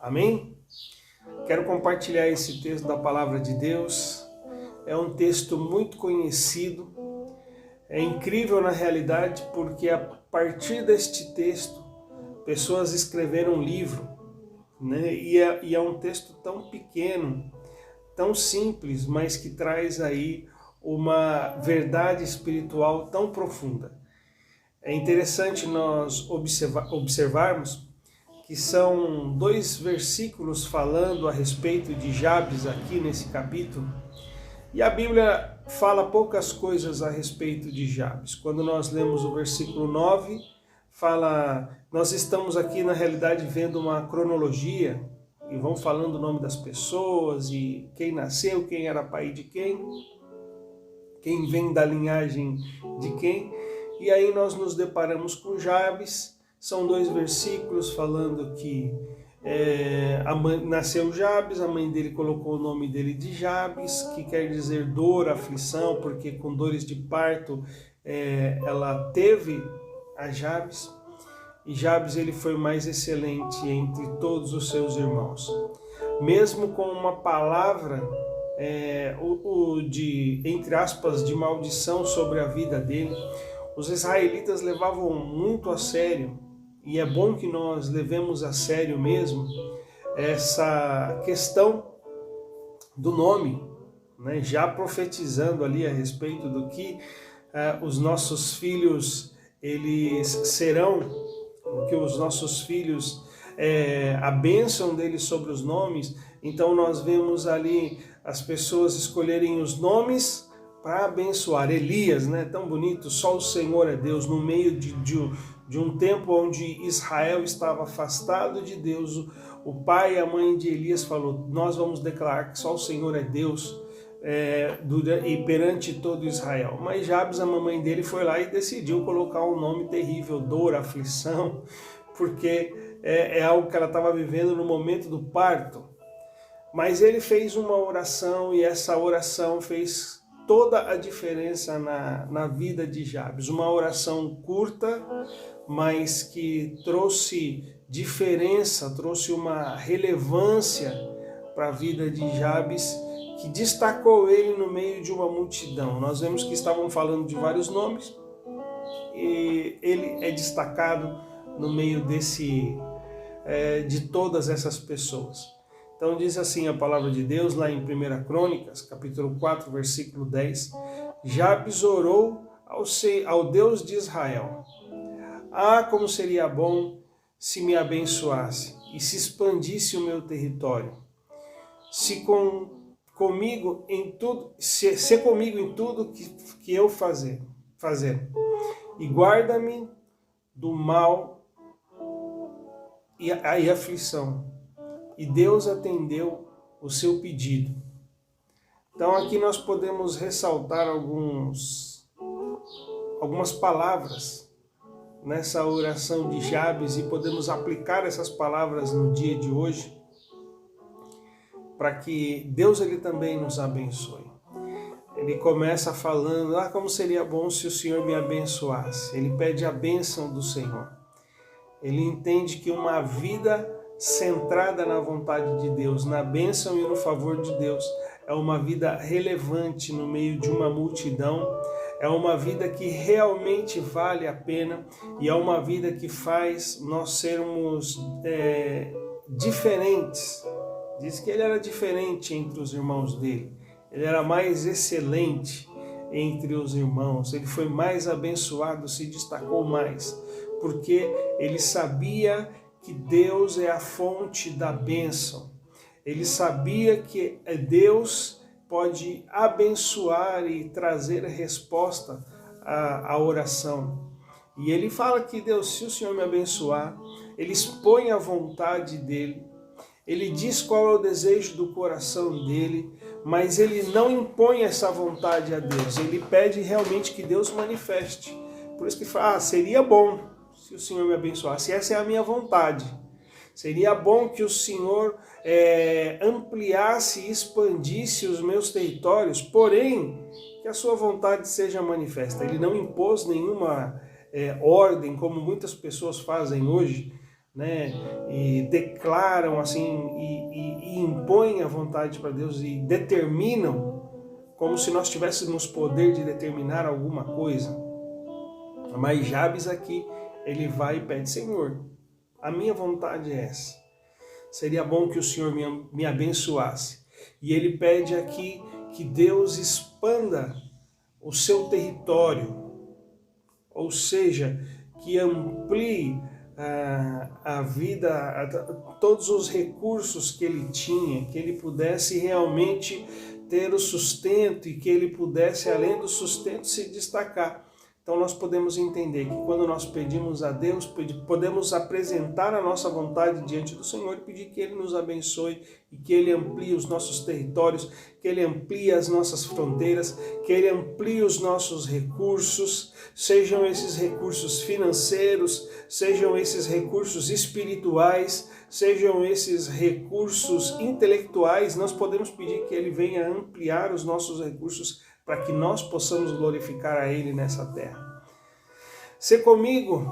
Amém? Quero compartilhar esse texto da Palavra de Deus. É um texto muito conhecido. É incrível na realidade porque a partir deste texto pessoas escreveram um livro, né? E é um texto tão pequeno, tão simples, mas que traz aí uma verdade espiritual tão profunda. É interessante nós observarmos que são 2 versículos falando a respeito de Jabes aqui nesse capítulo, e a Bíblia fala poucas coisas a respeito de Jabes. Quando nós lemos o versículo 9, nós estamos aqui na realidade vendo uma cronologia, e vão falando o nome das pessoas, e quem nasceu, quem era pai de quem vem da linhagem de quem, e aí nós nos deparamos com Jabes. São 2 versículos falando que nasceu Jabes, a mãe dele colocou o nome dele de Jabes, que quer dizer dor, aflição, porque com dores de parto ela teve a Jabes, e Jabes ele foi mais excelente entre todos os seus irmãos. Mesmo com uma palavra entre aspas, de maldição sobre a vida dele, os israelitas levavam muito a sério, e é bom que nós levemos a sério mesmo essa questão do nome, né? Já profetizando ali a respeito do que os nossos filhos eles serão, o que os nossos filhos, a bênção deles sobre os nomes. Então nós vemos ali as pessoas escolherem os nomes para abençoar. Elias, né? Tão bonito, só o Senhor é Deus, no meio de um tempo onde Israel estava afastado de Deus. O pai e a mãe de Elias falou: nós vamos declarar que só o Senhor é Deus e perante todo Israel. Mas Jabes, a mamãe dele, foi lá e decidiu colocar um nome terrível, dor, aflição, porque é algo que ela estava vivendo no momento do parto. Mas ele fez uma oração, e essa oração fez toda a diferença na vida de Jabes. Uma oração curta, mas que trouxe diferença, trouxe uma relevância para a vida de Jabes, que destacou ele no meio de uma multidão. Nós vemos que estavam falando de vários nomes, e ele é destacado no meio de todas essas pessoas. Então diz assim a palavra de Deus lá em 1 Crônicas, capítulo 4, versículo 10. Jabes orou ao Deus de Israel: ah, como seria bom se me abençoasse e se expandisse o meu território. Se comigo em tudo que eu fazer. E guarda-me do mal e aflição. E Deus atendeu o seu pedido. Então aqui nós podemos ressaltar algumas palavras nessa oração de Jabes, e podemos aplicar essas palavras no dia de hoje, para que Deus ele também nos abençoe. Ele começa falando: ah, como seria bom se o Senhor me abençoasse. Ele pede a bênção do Senhor. Ele entende que uma vida centrada na vontade de Deus, na bênção e no favor de Deus, é uma vida relevante no meio de uma multidão, é uma vida que realmente vale a pena, e é uma vida que faz nós sermos diferentes. Diz que ele era diferente entre os irmãos dele, ele era mais excelente entre os irmãos, ele foi mais abençoado, se destacou mais, porque ele sabia que Deus é a fonte da bênção. Ele sabia que Deus pode abençoar e trazer resposta à oração. E ele fala que Deus, se o Senhor me abençoar, ele expõe a vontade dele, ele diz qual é o desejo do coração dele, mas ele não impõe essa vontade a Deus, ele pede realmente que Deus manifeste. Por isso que fala: seria bom se o Senhor me abençoasse, essa é a minha vontade. Seria bom que o Senhor ampliasse e expandisse os meus territórios, porém, que a sua vontade seja manifesta. Ele não impôs nenhuma ordem, como muitas pessoas fazem hoje, né, e declaram assim e impõem a vontade para Deus e determinam, como se nós tivéssemos poder de determinar alguma coisa. Mas Jabes aqui, ele vai e pede: Senhor, a minha vontade é essa. Seria bom que o Senhor me abençoasse. E ele pede aqui que Deus expanda o seu território, ou seja, que amplie a vida, todos os recursos que ele tinha, que ele pudesse realmente ter o sustento e que ele pudesse, além do sustento, se destacar. Então nós podemos entender que quando nós pedimos a Deus, podemos apresentar a nossa vontade diante do Senhor e pedir que Ele nos abençoe e que Ele amplie os nossos territórios, que Ele amplie as nossas fronteiras, que Ele amplie os nossos recursos, sejam esses recursos financeiros, sejam esses recursos espirituais, sejam esses recursos intelectuais. Nós podemos pedir que Ele venha ampliar os nossos recursos para que nós possamos glorificar a Ele nessa terra. Sê comigo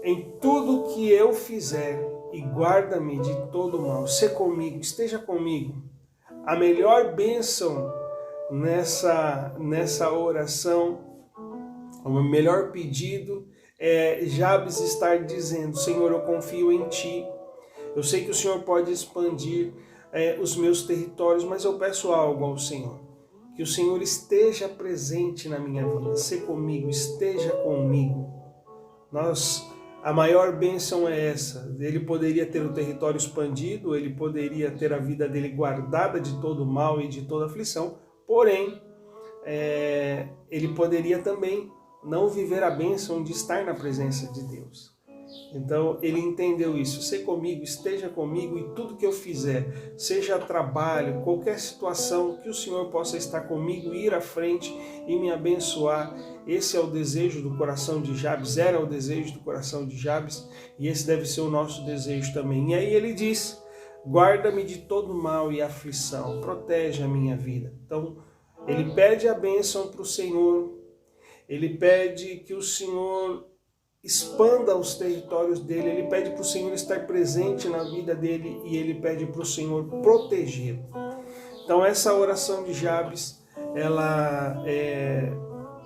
em tudo que eu fizer e guarda-me de todo mal. Sê comigo, esteja comigo. A melhor bênção nessa oração, o melhor pedido é Jabes estar dizendo: Senhor, eu confio em Ti. Eu sei que o Senhor pode expandir os meus territórios, mas eu peço algo ao Senhor. Que o Senhor esteja presente na minha vida, seja comigo, esteja comigo. A maior bênção é essa. Ele poderia ter o território expandido, ele poderia ter a vida dele guardada de todo mal e de toda aflição, porém, ele poderia também não viver a bênção de estar na presença de Deus. Então ele entendeu isso: seja comigo, esteja comigo e tudo que eu fizer, seja trabalho, qualquer situação, que o Senhor possa estar comigo, ir à frente e me abençoar. Esse é o desejo do coração de Jabes, era o desejo do coração de Jabes, e esse deve ser o nosso desejo também. E aí ele diz: guarda-me de todo mal e aflição, protege a minha vida. Então ele pede a bênção para o Senhor, ele pede que o Senhor expanda os territórios dele, ele pede para o Senhor estar presente na vida dele e ele pede para o Senhor protegê-lo. Então essa oração de Jabes, ela é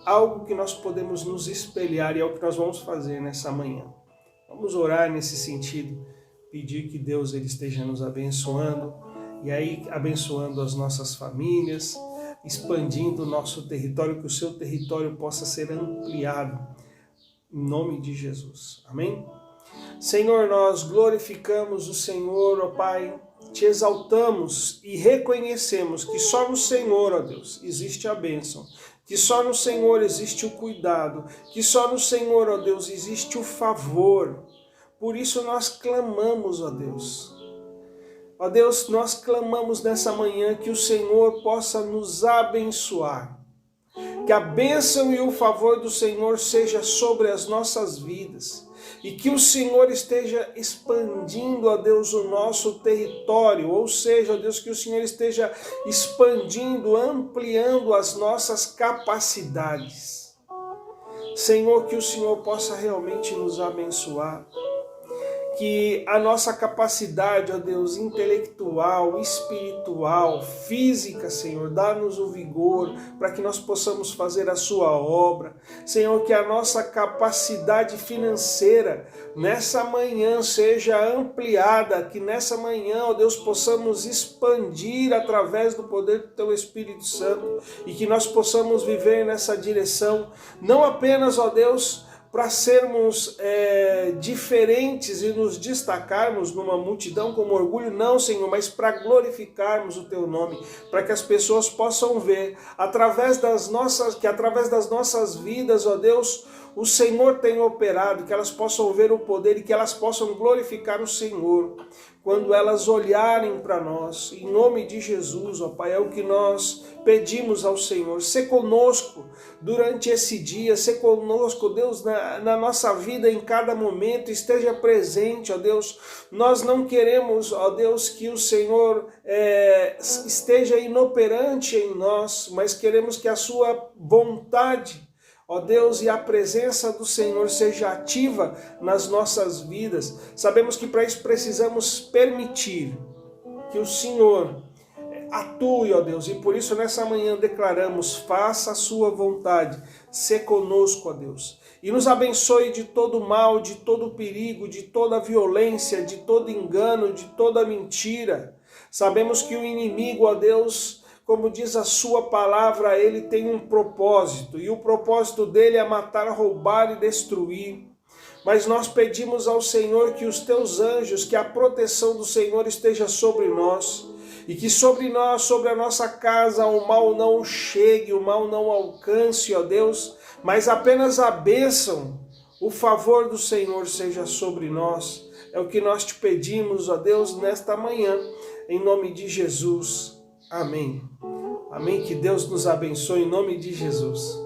algo que nós podemos nos espelhar e é o que nós vamos fazer nessa manhã. Vamos orar nesse sentido, pedir que Deus ele esteja nos abençoando e aí abençoando as nossas famílias, expandindo o nosso território, que o seu território possa ser ampliado. Em nome de Jesus. Amém? Senhor, nós glorificamos o Senhor, ó Pai, te exaltamos e reconhecemos que só no Senhor, ó Deus, existe a bênção, que só no Senhor existe o cuidado, que só no Senhor, ó Deus, existe o favor. Por isso nós clamamos, ó Deus. Ó Deus, nós clamamos nessa manhã que o Senhor possa nos abençoar. Que a bênção e o favor do Senhor seja sobre as nossas vidas e que o Senhor esteja expandindo, ó Deus, o nosso território, ou seja, ó Deus, que o Senhor esteja expandindo, ampliando as nossas capacidades. Senhor, que o Senhor possa realmente nos abençoar. Que a nossa capacidade, ó Deus, intelectual, espiritual, física, Senhor, dá-nos o vigor para que nós possamos fazer a sua obra. Senhor, que a nossa capacidade financeira nessa manhã seja ampliada, que nessa manhã, ó Deus, possamos expandir através do poder do Teu Espírito Santo e que nós possamos viver nessa direção, não apenas, ó Deus, para sermos diferentes e nos destacarmos numa multidão como orgulho, não, Senhor, mas para glorificarmos o Teu nome, para que as pessoas possam ver, através das nossas vidas, ó Deus, o Senhor tem operado, que elas possam ver o poder e que elas possam glorificar o Senhor. Quando elas olharem para nós, em nome de Jesus, ó Pai, é o que nós pedimos ao Senhor. Sê conosco durante esse dia, sê conosco, Deus, na nossa vida, em cada momento, esteja presente, ó Deus. Nós não queremos, ó Deus, que o Senhor esteja inoperante em nós, mas queremos que a sua vontade, ó Deus, e a presença do Senhor seja ativa nas nossas vidas. Sabemos que para isso precisamos permitir que o Senhor atue, ó Deus, e por isso nessa manhã declaramos: faça a sua vontade, sê conosco, ó Deus, e nos abençoe de todo mal, de todo perigo, de toda violência, de todo engano, de toda mentira. Sabemos que o inimigo, ó Deus, como diz a sua palavra, ele tem um propósito, e o propósito dele é matar, roubar e destruir. Mas nós pedimos ao Senhor que os teus anjos, que a proteção do Senhor esteja sobre nós, e que sobre nós, sobre a nossa casa, o mal não chegue, o mal não alcance, ó Deus, mas apenas a bênção, o favor do Senhor seja sobre nós. É o que nós te pedimos, ó Deus, nesta manhã, em nome de Jesus. Amém. Amém. Que Deus nos abençoe em nome de Jesus.